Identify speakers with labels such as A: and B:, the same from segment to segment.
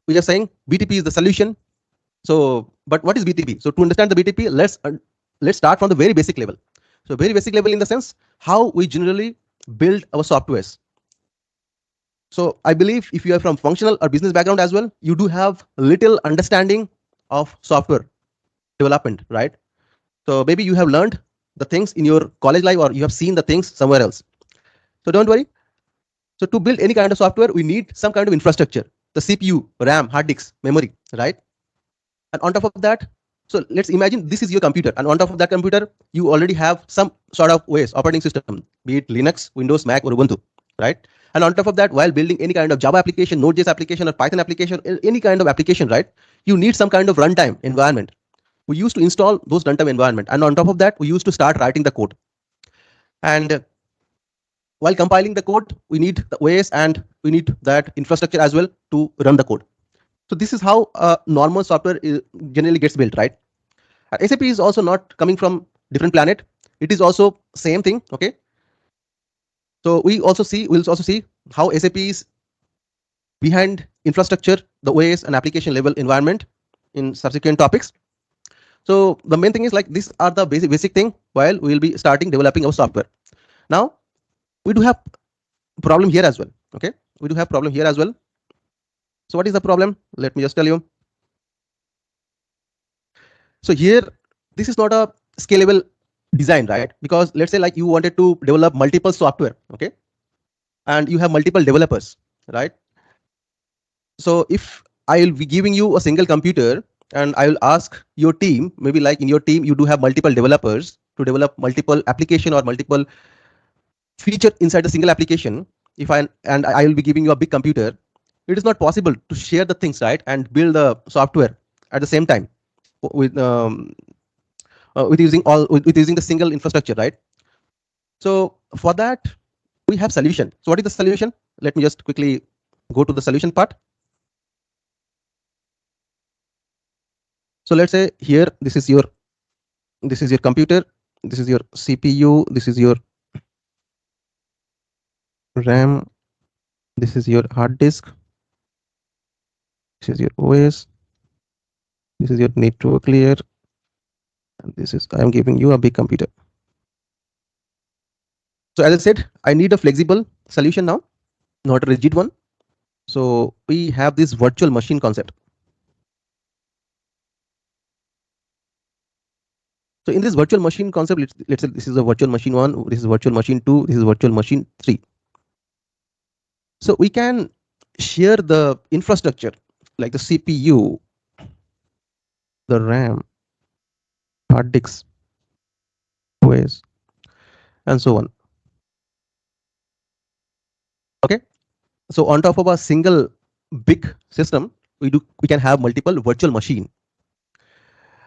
A: we are saying BTP is the solution. So, but what is BTP? So to understand the BTP, let's start from the very basic level. So very basic level in the sense how we generally build our softwares. So I believe if you are from functional or business background as well, you do have little understanding of software development, right? So maybe you have learned the things in your college life or you have seen the things somewhere else. So don't worry. So to build any kind of software, we need some kind of infrastructure, the CPU, RAM, hard disks, memory, right? And on top of that, so let's imagine this is your computer, and on top of that computer, you already have some sort of OS, operating system, be it Linux, Windows, Mac, or Ubuntu, right? And on top of that, while building any kind of Java application, Node.js application, or Python application, any kind of application, right? You need some kind of runtime environment. We used to install those runtime environment, and on top of that, we used to start writing the code. And while compiling the code, we need the OS and we need that infrastructure as well to run the code. So this is how normal software generally gets built, right? SAP is also not coming from different planet. It is also same thing. Okay. So we'll also see how SAP is behind infrastructure, the OS and application level environment in subsequent topics. So the main thing is like these are the basic thing while we will be starting developing our software. Now we do have problem here as well. Okay, we do have problem here as well. So what is the problem? Let me just tell you. So here, this is not a scalable design, right? Because let's say like you wanted to develop multiple software, okay, and you have multiple developers, right? So if I'll be giving you a single computer and I will ask your team, maybe like in your team you do have multiple developers to develop multiple application or multiple feature inside a single application. If I will be giving you a big computer, it is not possible to share the things, right, and build the software at the same time with using the single infrastructure, right? So for that we have solution. So what is the solution? Let me just quickly go to the solution part. So let's say here this is your computer, this is your CPU, this is your RAM, this is your hard disk, this is your OS, this is your network layer, and this is I am giving you a big computer. So as I said, I need a flexible solution now, not a rigid one. So we have this virtual machine concept. So in this virtual machine concept, let's say this is a virtual machine 1, this is virtual machine 2, this is virtual machine 3. So we can share the infrastructure like the CPU, the RAM, hard disks, OS, and so on. Okay. So on top of a single big system, we can have multiple virtual machine,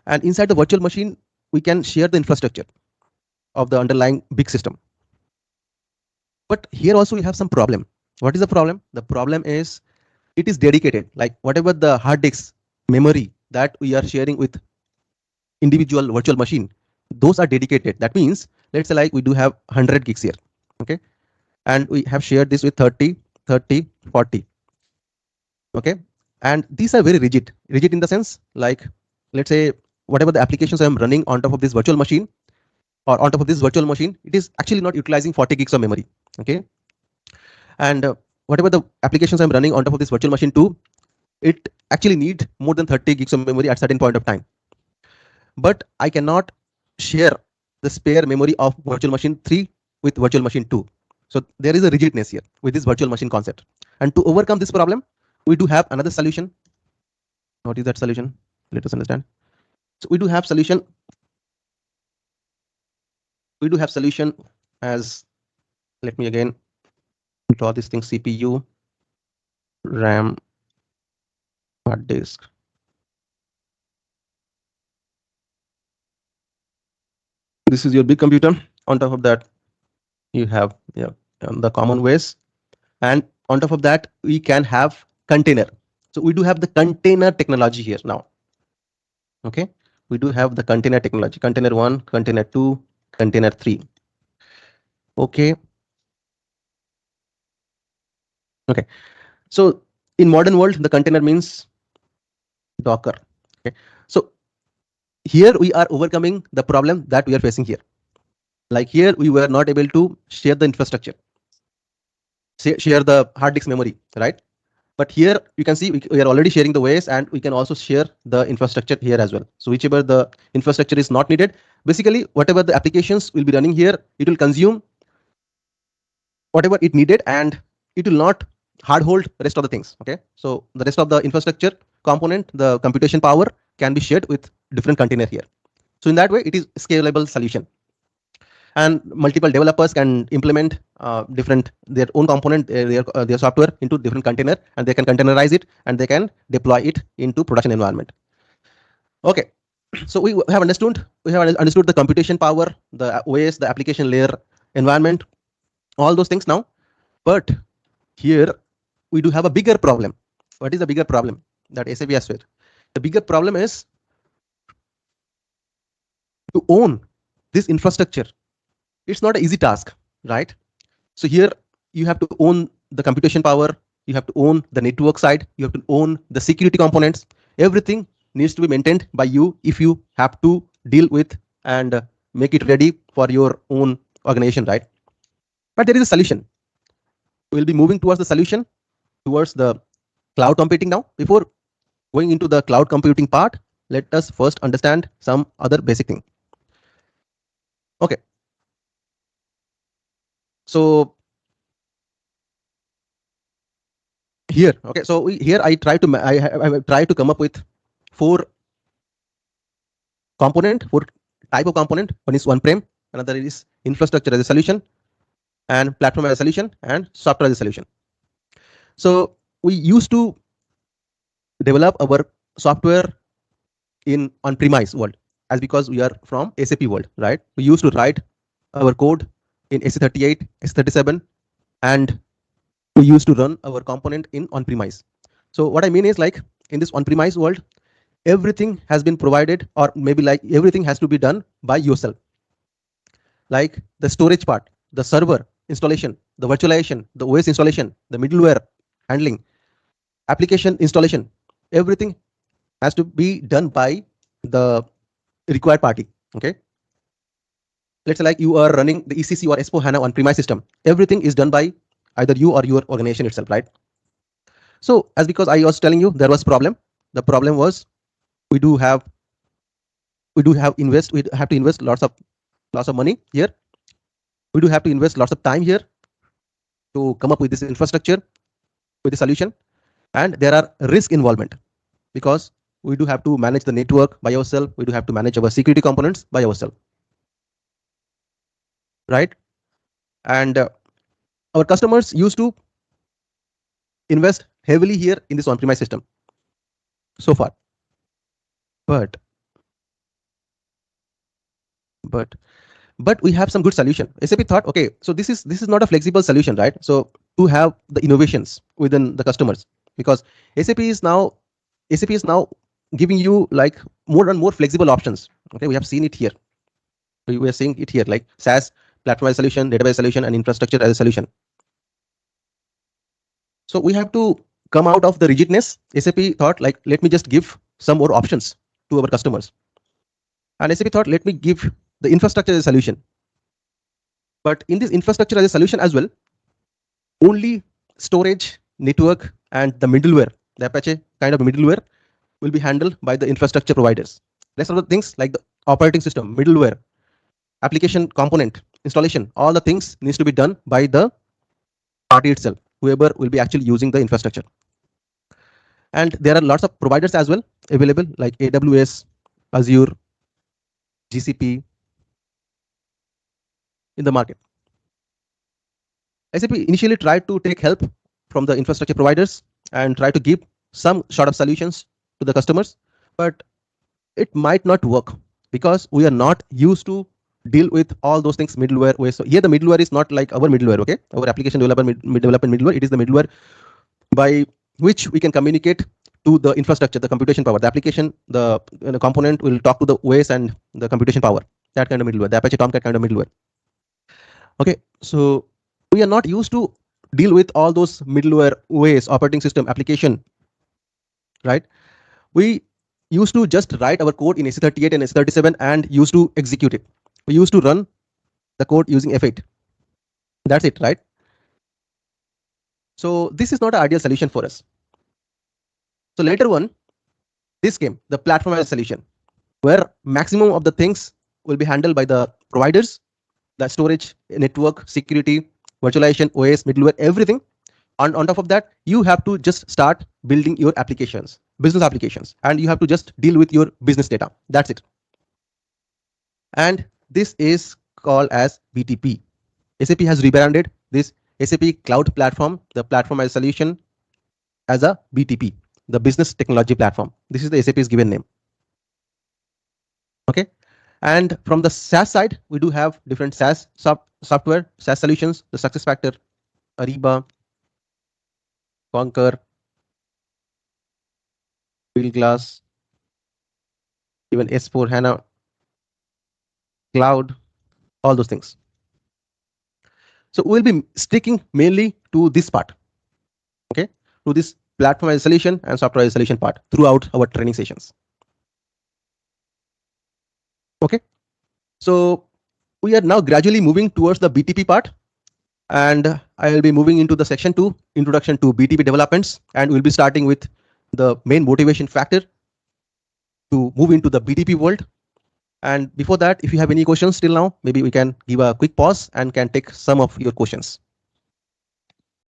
A: and inside the virtual machine we can share the infrastructure of the underlying big system. But here also we have some problem. What is the problem? The problem is it is dedicated, like whatever the hard disk memory that we are sharing with individual virtual machine, those are dedicated. That means let's say like we do have 100 gigs here, okay, and we have shared this with 30, 30, 40. Okay, and these are very rigid in the sense like let's say whatever the applications I'm running on top of this virtual machine or on top of this virtual machine, it is actually not utilizing 40 gigs of memory. Okay, and whatever the applications I'm running on top of this virtual machine too, it actually need more than 30 gigs of memory at certain point of time. But I cannot share the spare memory of virtual machine 3 with virtual machine 2. So there is a rigidness here with this virtual machine concept. And to overcome this problem, we do have another solution. What is that solution? Let us understand. So we do have solution. We do have solution as, let me again draw this thing: CPU, RAM, hard disk. This is your big computer. On top of that, you have the common ways, and on top of that, we can have container. So we do have the container technology here now. Okay, we do have the container technology: container 1, container 2, container 3. Okay. Okay. So In modern world, the container means Docker. Okay, so here we are overcoming the problem that we are facing here. Like here, we were not able to share the infrastructure, share the hard disk memory, right? But here you can see we are already sharing the OS, and we can also share the infrastructure here as well. So whichever the infrastructure is not needed, basically whatever the applications will be running here, it will consume whatever it needed, and it will not hard hold rest of the things. Okay, so the rest of the infrastructure component, the computation power, can be shared with different container here. So in that way, it is scalable solution, and multiple developers can implement different their own component, their software into different container, and they can containerize it, and they can deploy it into production environment. Okay, so we have understood the computation power, the OS, the application layer, environment, all those things now. But here we do have a bigger problem. What is the bigger problem that SAP has with? The bigger problem is to own this infrastructure. It's not an easy task, right? So here you have to own the computation power, you have to own the network side, you have to own the security components. Everything needs to be maintained by you if you have to deal with and make it ready for your own organization, right? But there is a solution. We'll be moving towards the solution, towards the cloud computing now. Before going into the cloud computing part, let us first understand some other basic thing. Okay, so here, okay, so here I try to come up with four type of component. One is on-prem, another is infrastructure as a solution, and platform as a solution, and software as a solution. So we used to develop our software in on-premise world, as because we are from SAP world, right? We used to write our code in AC38, AC37, and we used to run our component in on-premise. So what I mean is, like, in this on-premise world, everything has been provided, or maybe like everything has to be done by yourself. Like the storage part, the server installation, the virtualization, the OS installation, the middleware handling, application installation, everything has to be done by the required party. Okay, let's say like you are running the ECC or S/4HANA on-premise system. Everything is done by either you or your organization itself, right? So as because I was telling you, there was problem. The problem was we have to invest lots of money here. We do have to invest lots of time here to come up with this infrastructure, with the solution, and there are risk involvement, because we do have to manage the network by ourselves. We do have to manage our security components by ourselves, right? And our customers used to invest heavily here in this on-premise system so far, but we have some good solution. SAP thought, okay, so this is not a flexible solution, right? So to have the innovations within the customers, because SAP is now giving you like more and more flexible options. Okay, we have seen it here. We are seeing it here, like SaaS, platform as a solution, database solution, and infrastructure as a solution. So we have to come out of the rigidness. SAP thought, like, let me just give some more options to our customers. And SAP thought, let me give the infrastructure as a solution. But in this infrastructure as a solution as well, only storage, network, and the middleware, the Apache kind of middleware, will be handled by the infrastructure providers. Rest of the things like the operating system, middleware, application component, installation, all the things needs to be done by the party itself, whoever will be actually using the infrastructure. And there are lots of providers as well available, like AWS, Azure, GCP in the market. SAP initially tried to take help from the infrastructure providers and try to give some sort of solutions to the customers, but it might not work because we are not used to deal with all those things middleware way. So here the middleware is not like our middleware, okay? Our application development middleware, it is the middleware by which we can communicate to the infrastructure, the computation power. The application, the component will talk to the OS and the computation power. That kind of middleware, the Apache Tomcat kind of middleware. Okay, so we are not used to deal with all those middleware OS operating system application, right? We used to just write our code in AC38 and AC37 and used to execute it. We used to run the code using F8. That's it, right? So this is not an ideal solution for us. So later on, this came, the platform as a solution, where maximum of the things will be handled by the providers, the storage, network, security, virtualization, OS, middleware, everything. And on top of that, you have to just start building your applications, business applications, and you have to just deal with your business data. That's it. And this is called as BTP. SAP has rebranded this SAP Cloud Platform, the platform as a solution, as a BTP, the business technology platform. This is the SAP's given name. Okay. And from the SaaS side, we do have different SaaS software, SaaS solutions, the SuccessFactors, Ariba, Concur, Fieldglass, even S4 HANA, Cloud, all those things. So we'll be sticking mainly to this part, okay, to this platform as a solution and software as a solution part throughout our training sessions. Okay, so we are now gradually moving towards the BTP part, and I will be moving into the section 2, introduction to BTP developments, and we'll be starting with the main motivation factor to move into the BTP world. And before that, if you have any questions till now, maybe we can give a quick pause and can take some of your questions.